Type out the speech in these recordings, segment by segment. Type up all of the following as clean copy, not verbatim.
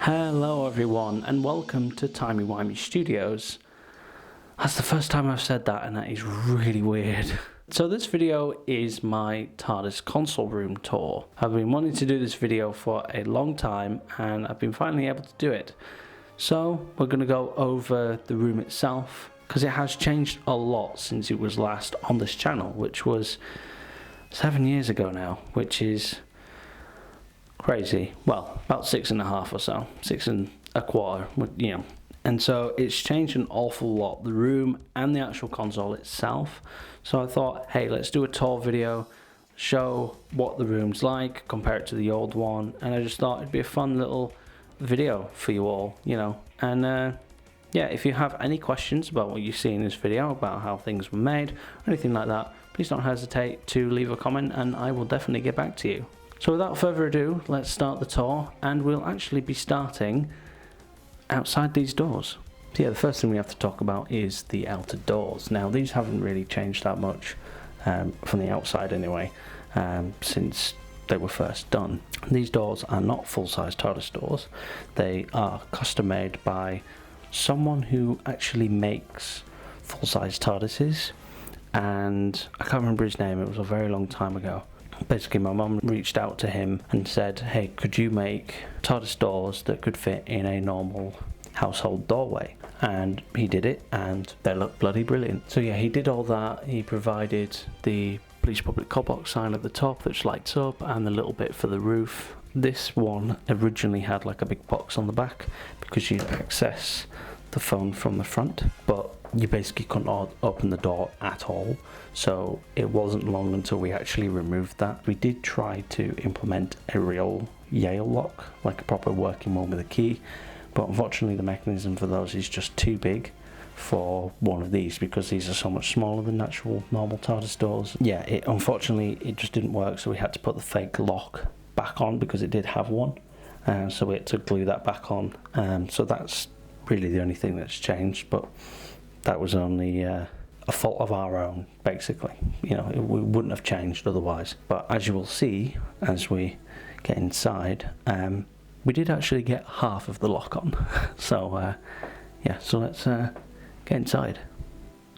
Hello everyone and welcome to Timey-Wimey Studios. That's the first time I've said that and that is really weird. So this video is my Tardis Console Room tour. I've been wanting to do this video for a long time and I've been finally able to do it. So we're going to go over the room itself because it has changed a lot since it was last on this channel, which was 7 years ago now, which is crazy. Well, about 6.5 or so, 6.25, you know. And so it's changed an awful lot, the room and the actual console itself. So I thought, hey, let's do a tour video, show what the room's like, compare it to the old one, and I just thought it'd be a fun little video for you all, you know. And yeah, if you have any questions about what you see in this video, about how things were made, or anything like that, please don't hesitate to leave a comment and I will definitely get back to you. So without further ado, let's start the tour, and we'll actually be starting outside these doors. So yeah, the first thing we have to talk about is the outer doors. Now these haven't really changed that much from the outside anyway, since they were first done. These doors are not full-size Tardis doors. They are custom made by someone who actually makes full-size Tardises, and I can't remember his name, it was a very long time ago. Basically my mum reached out to him and said, hey, could you make Tardis doors that could fit in a normal household doorway? And he did it and they look bloody brilliant. So yeah, he did all that. He provided the Police Public Call Box sign at the top which lights up and the little bit for the roof. This one originally had like a big box on the back because you'd access the phone from the front, but you basically couldn't open the door at all, so it wasn't long until we actually removed that. We did try to implement a real Yale lock, like a proper working one with a key, but unfortunately the mechanism for those is just too big for one of these because these are so much smaller than actual normal Tardis doors. Yeah, unfortunately it just didn't work, so we had to put the fake lock back on because it did have one, so we had to glue that back on. So that's really the only thing that's changed, but that was only a fault of our own, basically. You know, we wouldn't have changed otherwise. But as you will see, as we get inside, we did actually get half of the lock on. So, yeah, so let's get inside.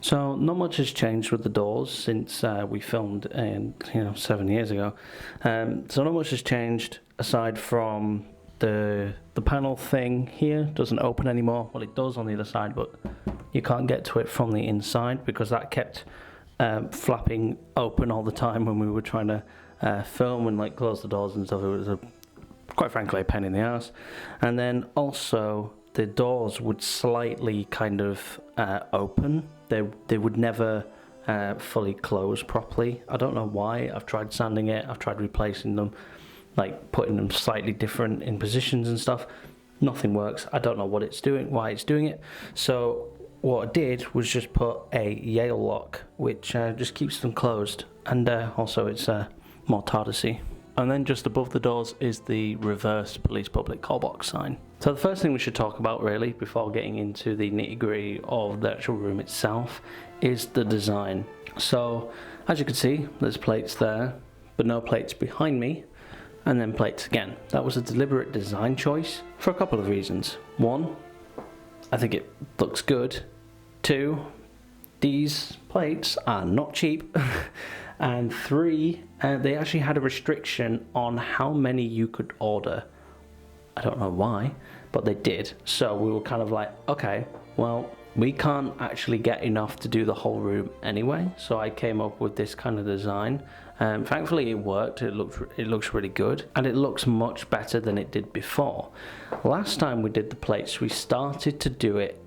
So not much has changed with the doors since we filmed, 7 years ago. So not much has changed aside from the panel thing here doesn't open anymore. Well, it does on the other side, but you can't get to it from the inside because that kept flapping open all the time when we were trying to film and like close the doors and stuff. It was quite frankly a pain in the ass. And then also the doors would slightly kind of open. They would never fully close properly. I don't know why. I've tried sanding it, I've tried replacing them, like putting them slightly different in positions and stuff. Nothing works. I don't know what it's doing, why it's doing it. So what I did was just put a Yale lock, which just keeps them closed, and also it's more Tardis-y. And then just above the doors is the reverse Police Public Call Box sign. So the first thing we should talk about really, before getting into the nitty-gritty of the actual room itself, is the design. So as you can see, there's plates there, but no plates behind me, and then plates again. That was a deliberate design choice for a couple of reasons. One, I think it looks good. Two, these plates are not cheap. And three, they actually had a restriction on how many you could order. I don't know why, but they did. So we were kind of like, okay, well, we can't actually get enough to do the whole room anyway. So I came up with this kind of design. Thankfully it worked. It looks really good, and it looks much better than it did before. Last time we did the plates, we started to do it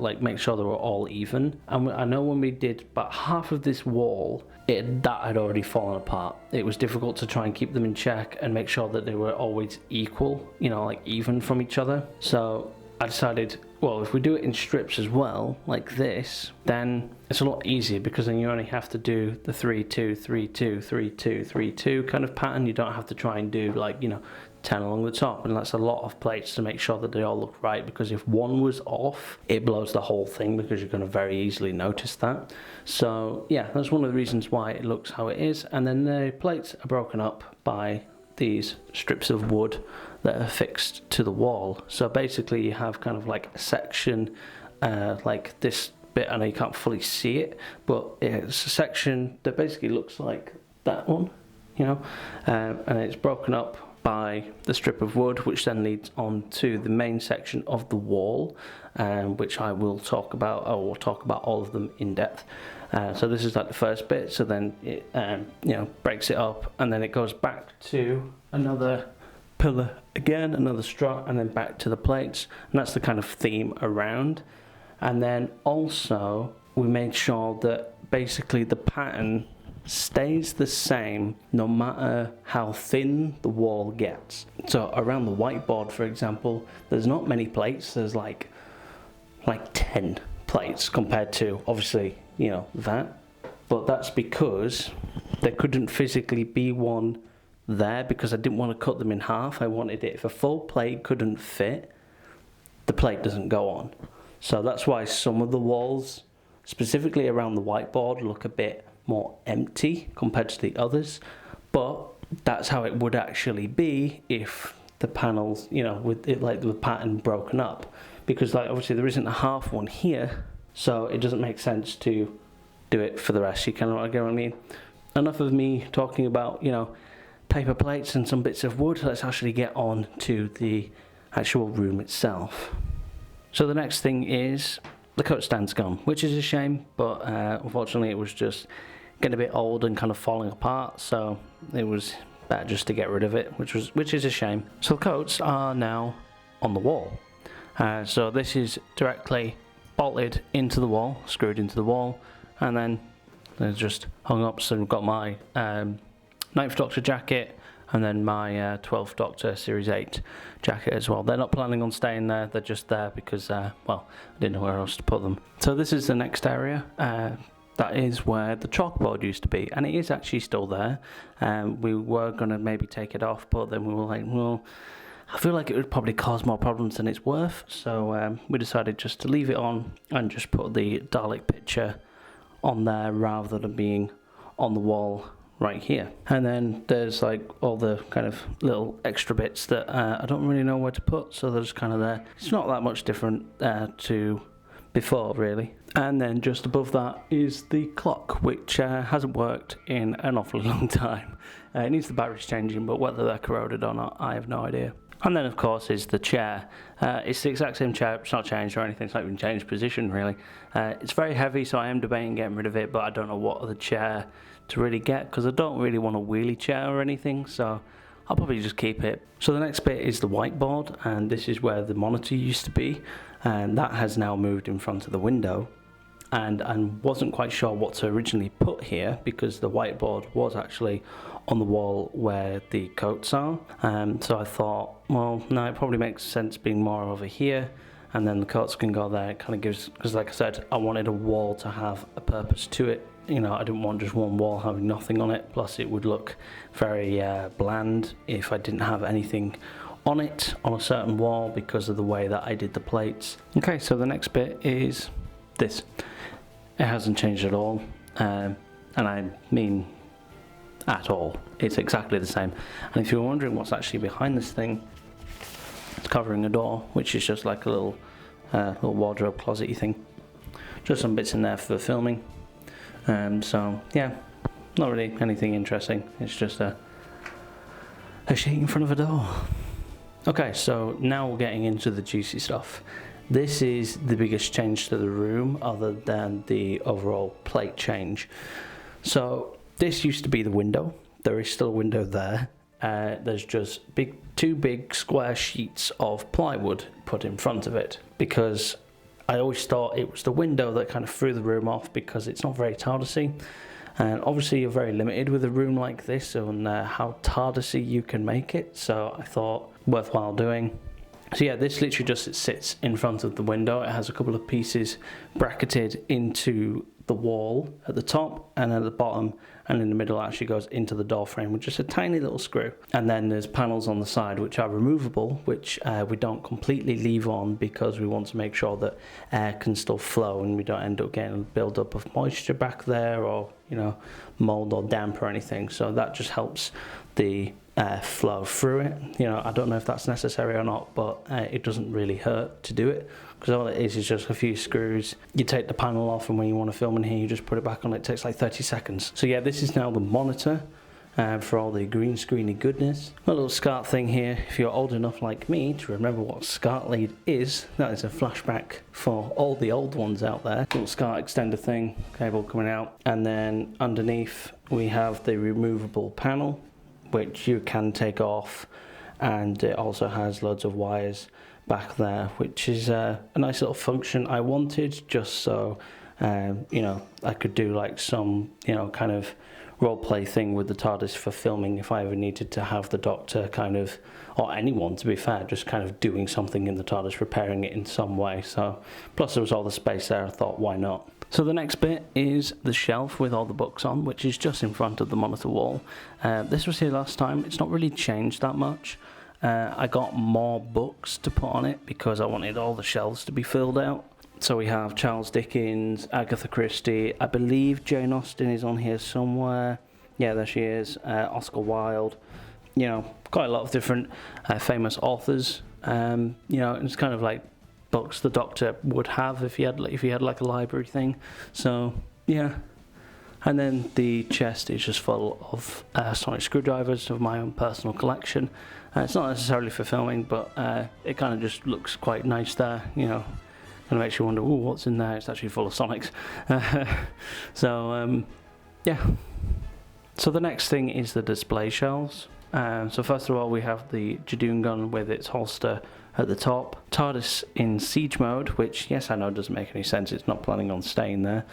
like make sure they were all even, and I know when we did about half of this wall, that had already fallen apart. It was difficult to try and keep them in check and make sure that they were always equal, you know, like even from each other. So I decided, well, if we do it in strips as well, like this, then it's a lot easier because then you only have to do the 3 2 3 2 3 2 3 2 kind of pattern. You don't have to try and do like, you know, 10 along the top, and that's a lot of plates to make sure that they all look right, because if one was off, it blows the whole thing because you're going to very easily notice that. So yeah, that's one of the reasons why it looks how it is. And then the plates are broken up by these strips of wood that are fixed to the wall. So basically you have kind of like a section like this bit. I know you can't fully see it, but it's a section that basically looks like that one, you know, and it's broken up by the strip of wood, which then leads on to the main section of the wall, which I will talk about. I will talk about all of them in depth. So this is like the first bit. So then it you know, breaks it up, and then it goes back to another pillar again, another strut, and then back to the plates, and that's the kind of theme around. And then also we made sure that basically the pattern stays the same no matter how thin the wall gets. So around the whiteboard, for example, there's not many plates. There's like 10 plates compared to, obviously, you know, that. But that's because there couldn't physically be one there, because I didn't want to cut them in half. I wanted it, if a full plate couldn't fit, the plate doesn't go on. So that's why some of the walls, specifically around the whiteboard, look a bit more empty compared to the others, but that's how it would actually be if the panels, you know, with it like the pattern broken up, because like obviously there isn't a half one here, so it doesn't make sense to do it for the rest. You kind of get what I mean. Enough of me talking about, you know, paper plates and some bits of wood. Let's actually get on to the actual room itself. So the next thing is the coat stand's gone, which is a shame, but unfortunately it was just getting a bit old and kind of falling apart, so it was better just to get rid of it, which is a shame. So the coats are now on the wall. So this is directly bolted into the wall, screwed into the wall, and then they're just hung up. So we've got my 9th Doctor jacket, and then my 12th Doctor Series 8 jacket as well. They're not planning on staying there, they're just there because, well, I didn't know where else to put them. So this is the next area. That is where the chalkboard used to be, and it is actually still there. We were going to maybe take it off, but then we were like, well, I feel like it would probably cause more problems than it's worth, so we decided just to leave it on and just put the Dalek picture on there rather than being on the wall right here. And then there's like all the kind of little extra bits that I don't really know where to put, so they're just kind of there. It's not that much different to before, really. And then just above that is the clock, which hasn't worked in an awfully long time. It needs the batteries changing, but whether they're corroded or not, I have no idea. And then of course is the chair. It's the exact same chair, it's not changed or anything, it's not even changed position really. It's very heavy, so I am debating getting rid of it, but I don't know what other chair to really get, because I don't really want a wheelie chair or anything, so I'll probably just keep it. So the next bit is the whiteboard, and this is where the monitor used to be, and that has now moved in front of the window. And I wasn't quite sure what to originally put here, because the whiteboard was actually on the wall where the coats are. So I thought, well, no, it probably makes sense being more over here, and then the coats can go there. It kind of gives, because like I said, I wanted a wall to have a purpose to it. You know, I didn't want just one wall having nothing on it, plus it would look very bland if I didn't have anything on it on a certain wall because of the way that I did the plates. Okay, so the next bit is this. It hasn't changed at all, and I mean at all. It's exactly the same. And if you're wondering what's actually behind this thing, it's covering a door, which is just like a little wardrobe closet-y thing. Just some bits in there for filming. So yeah, not really anything interesting. It's just a sheet in front of a door. Okay, so now we're getting into the juicy stuff. This is the biggest change to the room other than the overall plate change. So this used to be the window. There is still a window there. There's just two big square sheets of plywood put in front of it, because I always thought it was the window that kind of threw the room off, because it's not very TARDIS-y. And obviously you're very limited with a room like this on how TARDIS-y you can make it, so I thought worthwhile doing. So yeah, this literally just sits in front of the window. It has a couple of pieces bracketed into the wall at the top, and at the bottom and in the middle actually goes into the door frame with just a tiny little screw. And then there's panels on the side which are removable, which we don't completely leave on because we want to make sure that air can still flow and we don't end up getting a build up of moisture back there, or, you know, mold or damp or anything. So that just helps the flow through it. You know, I don't know if that's necessary or not, but it doesn't really hurt to do it, because all it is just a few screws. You take the panel off, and when you want to film in here, you just put it back on. It takes like 30 seconds. So yeah, this is now the monitor for all the green screeny goodness. A little SCART thing here, if you're old enough like me to remember what SCART lead is, that is a flashback for all the old ones out there. Little SCART extender thing, cable coming out, and then underneath we have the removable panel, which you can take off, and it also has loads of wires back there, which is a nice little function I wanted, just so you know, I could do like some, you know, kind of role play thing with the TARDIS for filming if I ever needed to have the Doctor kind of, or anyone to be fair, just kind of doing something in the TARDIS, repairing it in some way. So plus there was all the space there, I thought why not. So the next bit is the shelf with all the books on, which is just in front of the monitor wall. This was here last time. It's not really changed that much. I got more books to put on it because I wanted all the shelves to be filled out. So we have Charles Dickens, Agatha Christie, I believe Jane Austen is on here somewhere. Yeah, there she is. Oscar Wilde. You know, quite a lot of different famous authors. You know, it's kind of like books the Doctor would have if he had like a library thing. So yeah. And then the chest is just full of sonic screwdrivers of my own personal collection. It's not necessarily for filming, but it kind of just looks quite nice there, you know. And it makes you wonder, oh, what's in there? It's actually full of Sonics. So, yeah. So the next thing is the display shelves. So first of all, we have the Jadoon gun with its holster at the top. TARDIS in siege mode, which, yes, I know doesn't make any sense. It's not planning on staying there.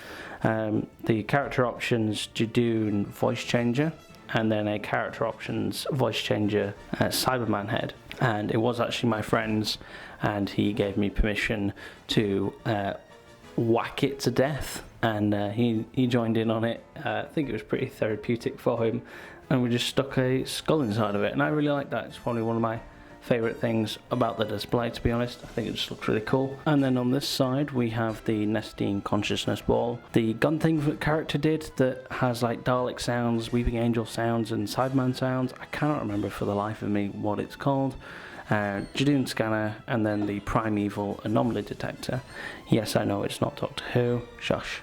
The character options Jadoon voice changer, and then a character options voice changer Cyberman head. And it was actually my friend's, and he gave me permission to whack it to death, and he joined in on it. I think it was pretty therapeutic for him, and we just stuck a skull inside of it, and I really like that. It's probably one of my favourite things about the display, to be honest. I think it just looks really cool. And then on this side we have the Nestine consciousness ball, the gun thing that character did that has like Dalek sounds, Weeping Angel sounds and Sideman sounds. I cannot remember for the life of me what it's called. Jadoon scanner, and then the primeval anomaly detector. Yes, I know it's not Doctor Who, shush.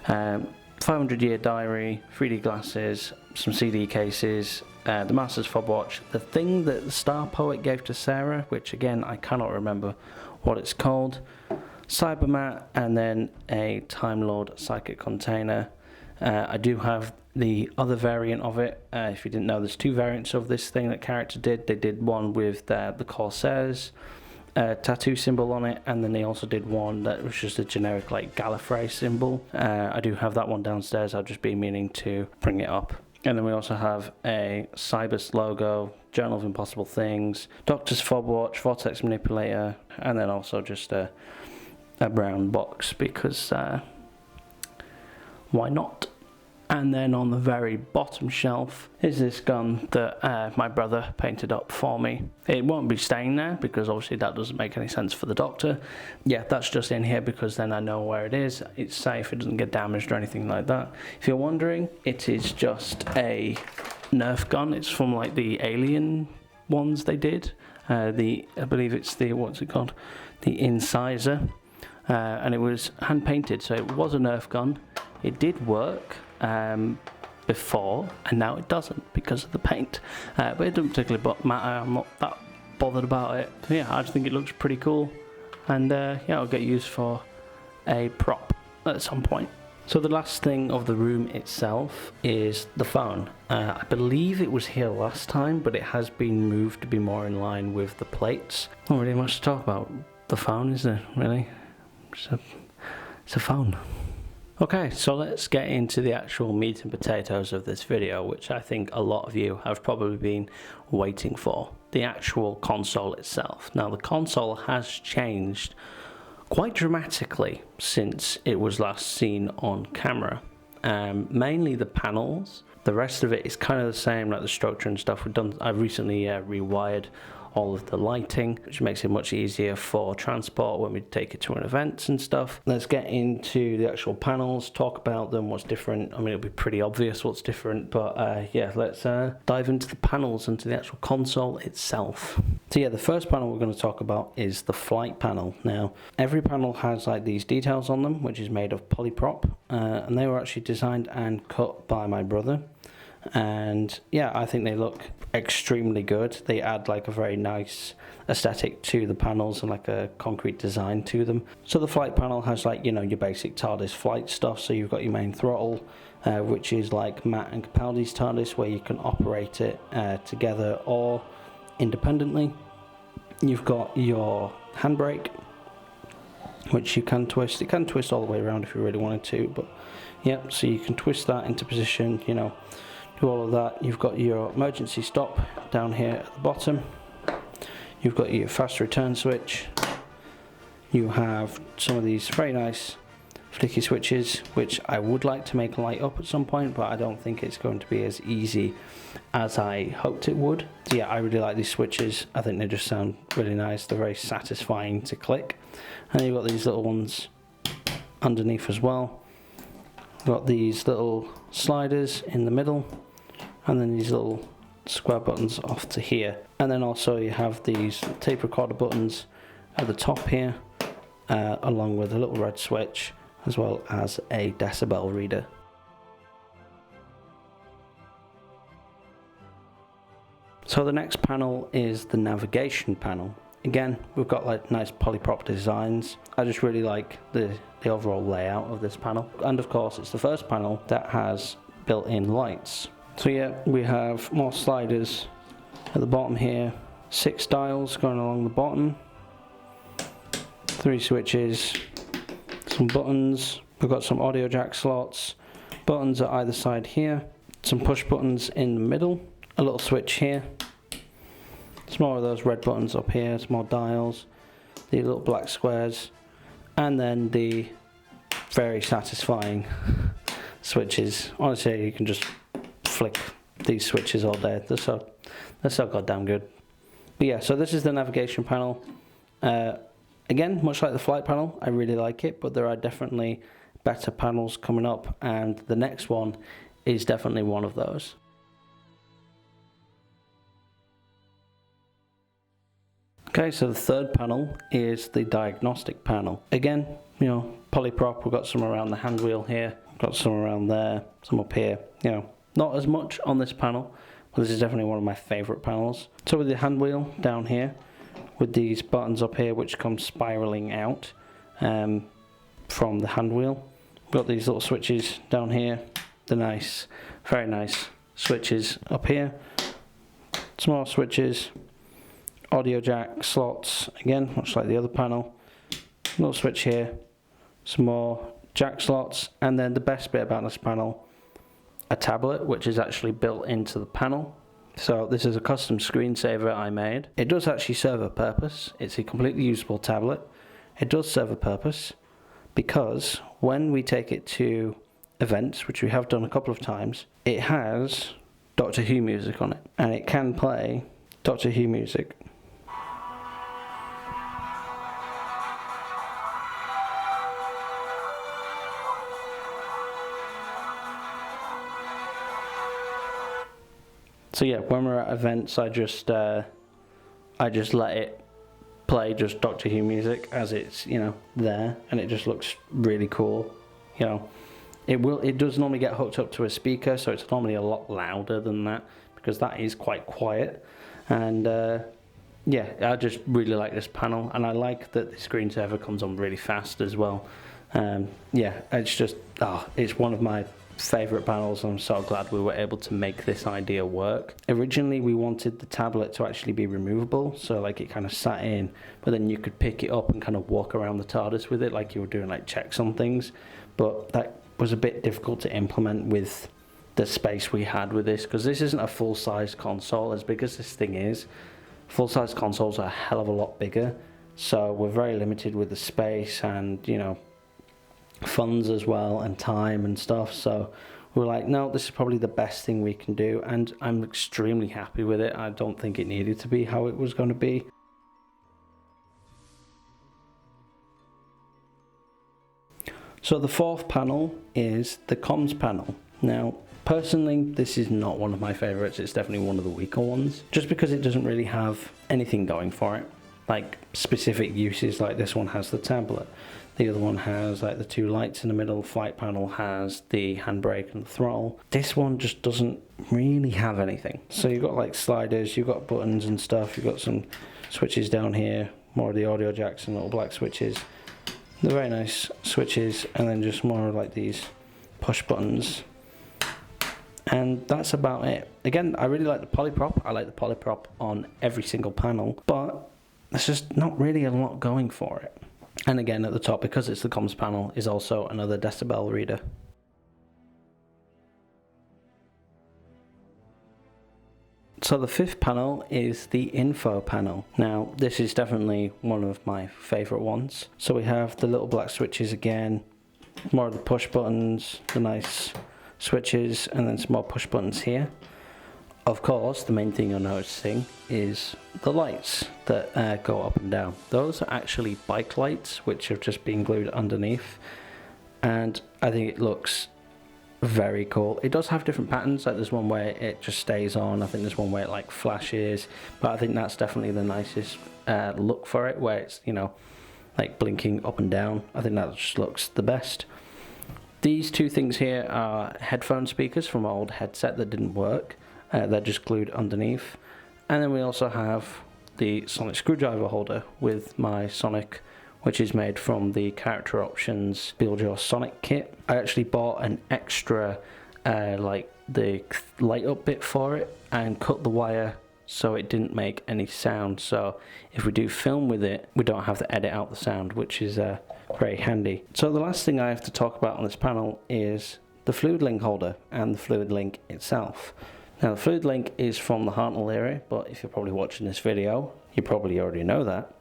500-year diary, 3D glasses, some CD cases, the Master's fob watch, the thing that the Star Poet gave to Sarah, which again I cannot remember what it's called, Cybermat, and then a Time Lord psychic container. I do have the other variant of it. If you didn't know, there's two variants of this thing that character did. They did one with the Corsairs tattoo symbol on it, and then they also did one that was just a generic like Gallifrey symbol. I do have that one downstairs. I've just been meaning to bring it up. And then we also have a Cybus logo, Journal of Impossible Things, Doctor's fob watch, Vortex manipulator, and then also just a brown box because why not? And then on the very bottom shelf is this gun that my brother painted up for me. It won't be staying there because obviously that doesn't make any sense for the Doctor. Yeah, that's just in here because then I know where it is. It's safe, it doesn't get damaged or anything like that. If you're wondering, it is just a Nerf gun. It's from like the Alien ones they did. I believe it's the, what's it called? The Incisor. And it was hand painted, so it was a Nerf gun. It did work before, and now it doesn't because of the paint, but it doesn't particularly matter. I'm not that bothered about it. So yeah, I just think it looks pretty cool, and yeah, it'll get used for a prop at some point. So the last thing of the room itself is the phone. I believe it was here last time, but it has been moved to be more in line with the plates. Not really much to talk about the phone, is there, really? It's a phone. Okay, so let's get into the actual meat and potatoes of this video, which I think a lot of you have probably been waiting for. The actual console itself. Now, the console has changed quite dramatically since it was last seen on camera. Mainly the panels. The rest of it is kind of the same, like the structure and stuff. I've recently rewired all of the lighting, which makes it much easier for transport when we take it to an event and stuff. Let's get into the actual panels, talk about them, what's different. I mean, it'll be pretty obvious what's different, but yeah, let's dive into the panels and to the actual console itself. So yeah, the first panel we're going to talk about is the flight panel. Now, every panel has like these details on them, which is made of polyprop, and they were actually designed and cut by my brother. And yeah, I think they look extremely good. They add like a very nice aesthetic to the panels and like a concrete design to them. So the flight panel has like, you know, your basic TARDIS flight stuff. So you've got your main throttle, which is like Matt and Capaldi's TARDIS, where you can operate it together or independently. You've got your handbrake, which you can twist. It can twist all the way around if you really wanted to, but yeah, so you can twist that into position, you know, do all of that. You've got your emergency stop down here at the bottom. You've got your fast return switch. You have some of these very nice flicky switches, which I would like to make light up at some point, but I don't think it's going to be as easy as I hoped it would. So yeah, I really like these switches. I think they just sound really nice. They're very satisfying to click. And you've got these little ones underneath as well. Got these little sliders in the middle, and then these little square buttons off to here. And then also you have these tape recorder buttons at the top here, along with a little red switch, as well as a decibel reader. So the next panel is the navigation panel. Again, we've got like nice polyprop designs. I just really like the overall layout of this panel. And of course, it's the first panel that has built-in lights. So yeah, we have more sliders at the bottom here. 6 dials going along the bottom. 3 switches. Some buttons. We've got some audio jack slots. Buttons at either side here. Some push buttons in the middle. A little switch here. Some more of those red buttons up here, some more dials, the little black squares, and then the very satisfying switches. Honestly, you can just flick these switches all day. They're so goddamn good. But yeah, so this is the navigation panel. Again, much like the flight panel, I really like it, but there are definitely better panels coming up, and the next one is definitely one of those. Okay, so the third panel is the diagnostic panel. Again, you know, polyprop. We've got some around the hand wheel here, we've got some around there, some up here. You know, not as much on this panel, but this is definitely one of my favorite panels. So with the hand wheel down here, with these buttons up here which come spiraling out from the hand wheel. We've got these little switches down here, the nice, very nice switches up here. Some more switches. Audio jack slots, again, much like the other panel. Little switch here, some more jack slots, and then the best bit about this panel, a tablet, which is actually built into the panel. So this is a custom screensaver I made. It does actually serve a purpose. It's a completely usable tablet. It does serve a purpose because when we take it to events, which we have done a couple of times, it has Doctor Who music on it, and it can play Doctor Who music. So yeah, when we're at events, I just let it play just Doctor Who music as it's, you know, there, and it just looks really cool. You know, it does normally get hooked up to a speaker, so it's normally a lot louder than that because that is quite quiet. And yeah, I just really like this panel, and I like that the screensaver comes on really fast as well. Yeah, it's just it's one of my favorite panels, and I'm so glad we were able to make this idea work. Originally we wanted the tablet to actually be removable, so like it kind of sat in, but then you could pick it up and kind of walk around the TARDIS with it like you were doing like checks on things, but that was a bit difficult to implement with the space we had with this, because this isn't a full-size console. As big as this thing is, full-size consoles are a hell of a lot bigger, so we're very limited with the space and, you know, funds as well and time and stuff. So we were like, no, this is probably the best thing we can do, and I'm extremely happy with it. I don't think it needed to be how it was going to be. So the fourth panel is the comms panel. Now, personally, this is not one of my favorites. It's definitely one of the weaker ones, just because it doesn't really have anything going for it, like specific uses. Like this one has the tablet, the other one has like the two lights in the middle, flight panel has the handbrake and the throttle. This one just doesn't really have anything. So you've got like sliders, you've got buttons and stuff, you've got some switches down here, more of the audio jacks and little black switches. They're very nice switches, and then just more like these push buttons, and that's about it. Again, I really like the polyprop. I like the polyprop on every single panel, but there's just not really a lot going for it. And again, at the top, because it's the comms panel, is also another decibel reader. So the fifth panel is the info panel. Now, this is definitely one of my favorite ones. So we have the little black switches again, more of the push buttons, the nice switches, and then some more push buttons here. Of course, the main thing you're noticing is the lights that go up and down. Those are actually bike lights, which have just been glued underneath, and I think it looks very cool. It does have different patterns, like there's one where it just stays on, I think there's one where it like flashes, but I think that's definitely the nicest look for it, where it's, you know, like blinking up and down. I think that just looks the best. These two things here are headphone speakers from an old headset that didn't work. They're just glued underneath. And then we also have the sonic screwdriver holder with my Sonic, which is made from the Character Options Build Your Sonic kit. I actually bought an extra like the light up bit for it and cut the wire so it didn't make any sound. So if we do film with it, we don't have to edit out the sound, which is very handy. So the last thing I have to talk about on this panel is the fluid link holder and the fluid link itself. Now the fluid link is from the Hartnell era, but if you're probably watching this video, you probably already know that.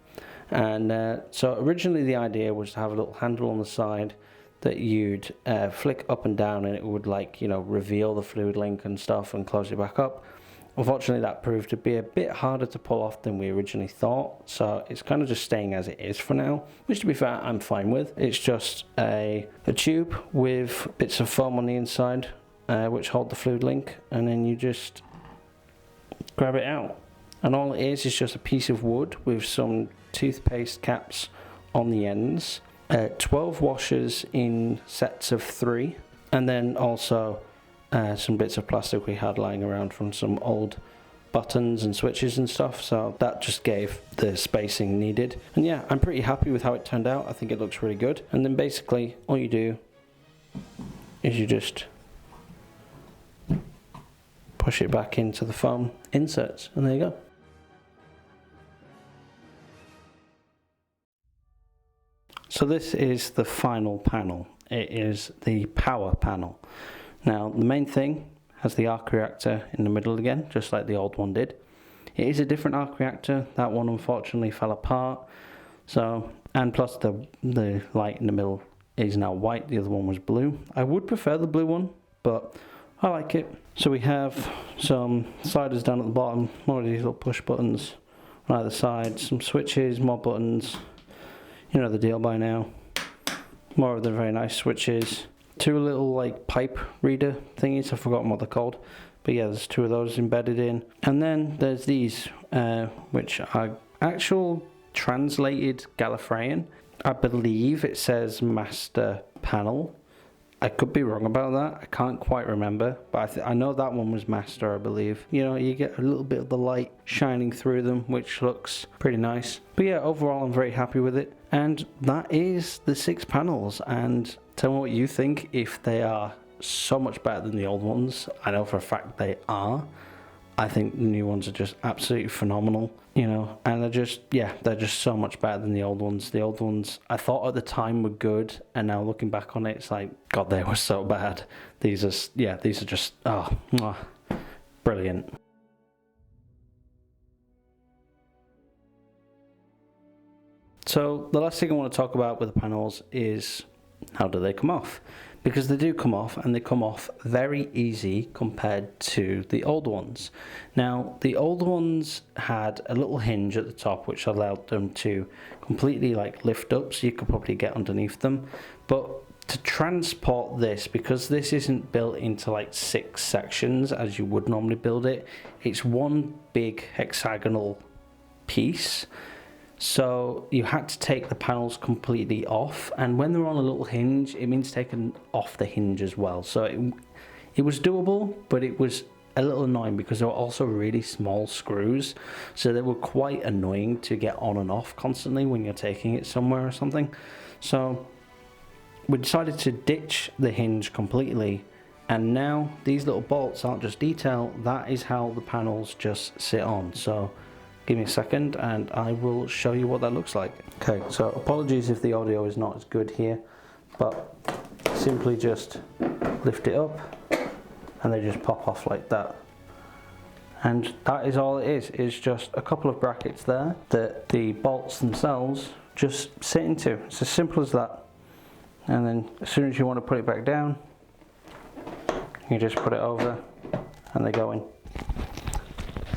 And so originally the idea was to have a little handle on the side that you'd flick up and down, and it would, like, you know, reveal the fluid link and stuff and close it back up. Unfortunately, that proved to be a bit harder to pull off than we originally thought, so it's kind of just staying as it is for now, which, to be fair, I'm fine with. It's just a tube with bits of foam on the inside which hold the fluid link, and then you just grab it out. And all it is just a piece of wood with some toothpaste caps on the ends, 12 washers in sets of 3, and then also some bits of plastic we had lying around from some old buttons and switches and stuff, so that just gave the spacing needed. And yeah, I'm pretty happy with how it turned out. I think it looks really good. And then basically all you do is you just push it back into the foam inserts, and there you go. So this is the final panel. It is the power panel. Now the main thing has the arc reactor in the middle again, just like the old one did. It is a different arc reactor. That one unfortunately fell apart. So, and plus the light in the middle is now white. The other one was blue. I would prefer the blue one, but I like it. So we have some sliders down at the bottom, more of these little push buttons on either side, some switches, more buttons. You know the deal by now. More of the very nice switches. Two little like pipe reader thingies, I've forgotten what they're called. But yeah, there's two of those embedded in. And then there's these, which are actual translated Gallifreyan. I believe it says master panel. I could be wrong about that. I can't quite remember, but I know that one was master, I believe. You know, you get a little bit of the light shining through them, which looks pretty nice. But yeah, overall I'm very happy with it. And that is the 6 panels. And tell me what you think, if they are so much better than the old ones. I know for a fact they are. I think the new ones are just absolutely phenomenal, you know, and they're just so much better than the old ones. The old ones I thought at the time were good, and now looking back on it, it's like, God, they were so bad. These are just, oh, mwah, brilliant. So the last thing I want to talk about with the panels is how do they come off? because they do come off, and they come off very easy compared to the old ones. Now, the old ones had a little hinge at the top which allowed them to completely like lift up, so you could probably get underneath them. But to transport this, because this isn't built into like 6 sections as you would normally build it, it's one big hexagonal piece. So you had to take the panels completely off, and when they're on a little hinge, it means taking off the hinge as well. So it was doable, but it was a little annoying because they were also really small screws, so they were quite annoying to get on and off constantly when you're taking it somewhere or something. So we decided to ditch the hinge completely, and now these little bolts aren't just detail, that is how the panels just sit on. So give me a second and I will show you what that looks like. Okay, so apologies if the audio is not as good here, but simply just lift it up and they just pop off like that. And that is all it is. It's just a couple of brackets there that the bolts themselves just sit into. It's as simple as that. And then as soon as you want to put it back down, you just put it over and they go in.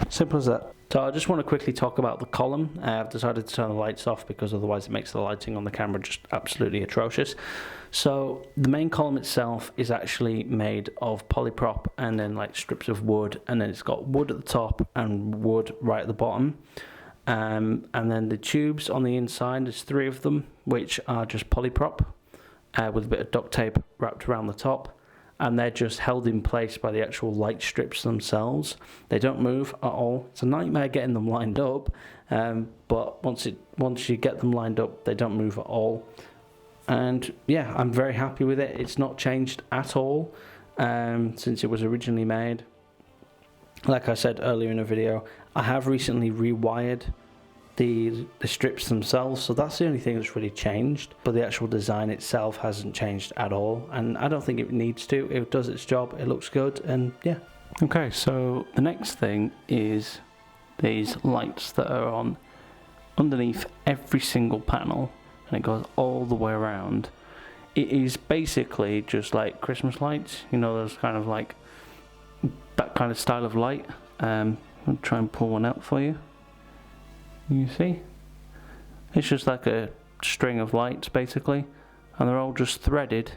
Simple as that. So I just want to quickly talk about the column. I've decided to turn the lights off because otherwise it makes the lighting on the camera just absolutely atrocious. So the main column itself is actually made of polyprop and then like strips of wood, and then it's got wood at the top and wood right at the bottom. And then the tubes on the inside, there's 3 of them, which are just polyprop with a bit of duct tape wrapped around the top. And they're just held in place by the actual light strips themselves. They don't move at all. It's a nightmare getting them lined up, but once you get them lined up, they don't move at all. And yeah, I'm very happy with it. It's not changed at all since it was originally made. Like I said earlier in the video, I have recently rewired the strips themselves, so that's the only thing that's really changed, but the actual design itself hasn't changed at all, and I don't think it needs to. It does its job, it looks good, and yeah. Okay, so the next thing is these lights that are on underneath every single panel, and it goes all the way around. It is basically just like Christmas lights, you know, those kind of like that kind of style of light. I'll try and pull one out for you. You see? It's just like a string of lights basically, and they're all just threaded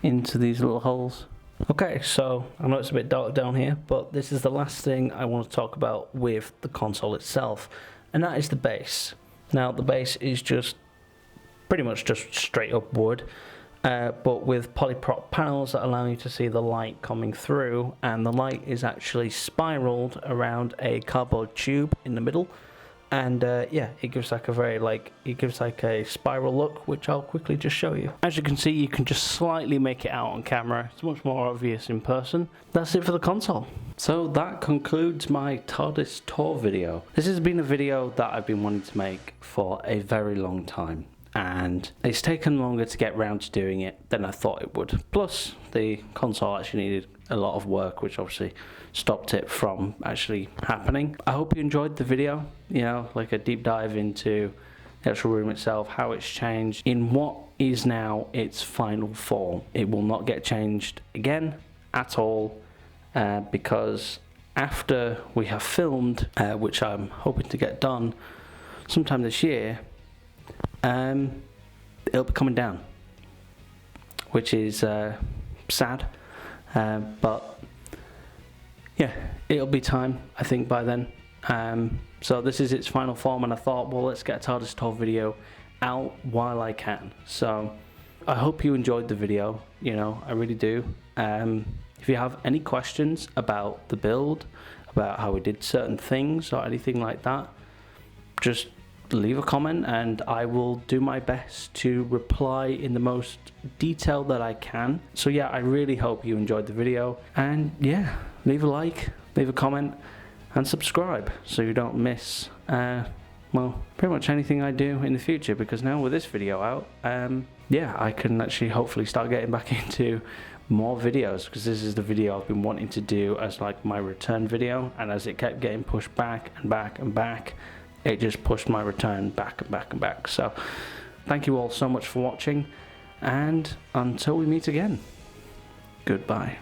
into these little holes. Okay, so I know it's a bit dark down here, but this is the last thing I want to talk about with the console itself, and that is the base. Now the base is just pretty much just straight up wood, but with polyprop panels that allow you to see the light coming through, and the light is actually spiraled around a cardboard tube in the middle, and yeah, it gives like a very a spiral look, which I'll quickly just show you. As you can see, you can just slightly make it out on camera. It's much more obvious in person. That's it for the console. So that concludes my Tardis Tour video. This has been a video that I've been wanting to make for a very long time, and it's taken longer to get round to doing it than I thought it would. Plus, the console actually needed a lot of work, which obviously stopped it from actually happening. I hope you enjoyed the video, you know, like a deep dive into the actual room itself, how it's changed in what is now its final form. It will not get changed again at all, because after we have filmed, which I'm hoping to get done sometime this year, it'll be coming down, which is sad, but yeah, it'll be time, I think, by then. So this is its final form, and I thought, well, let's get a Tardis Tour video out while I can. So I hope you enjoyed the video, you know, I really do. If you have any questions about the build, about how we did certain things or anything like that, just leave a comment and I will do my best to reply in the most detail that I can. So yeah, I really hope you enjoyed the video, and yeah, leave a like, leave a comment and subscribe so you don't miss well, pretty much anything I do in the future, because now with this video out, yeah, I can actually hopefully start getting back into more videos, because this is the video I've been wanting to do as like my return video, and as it kept getting pushed back and back and back, it just pushed my return back and back and back. So thank you all so much for watching, and until we meet again, goodbye.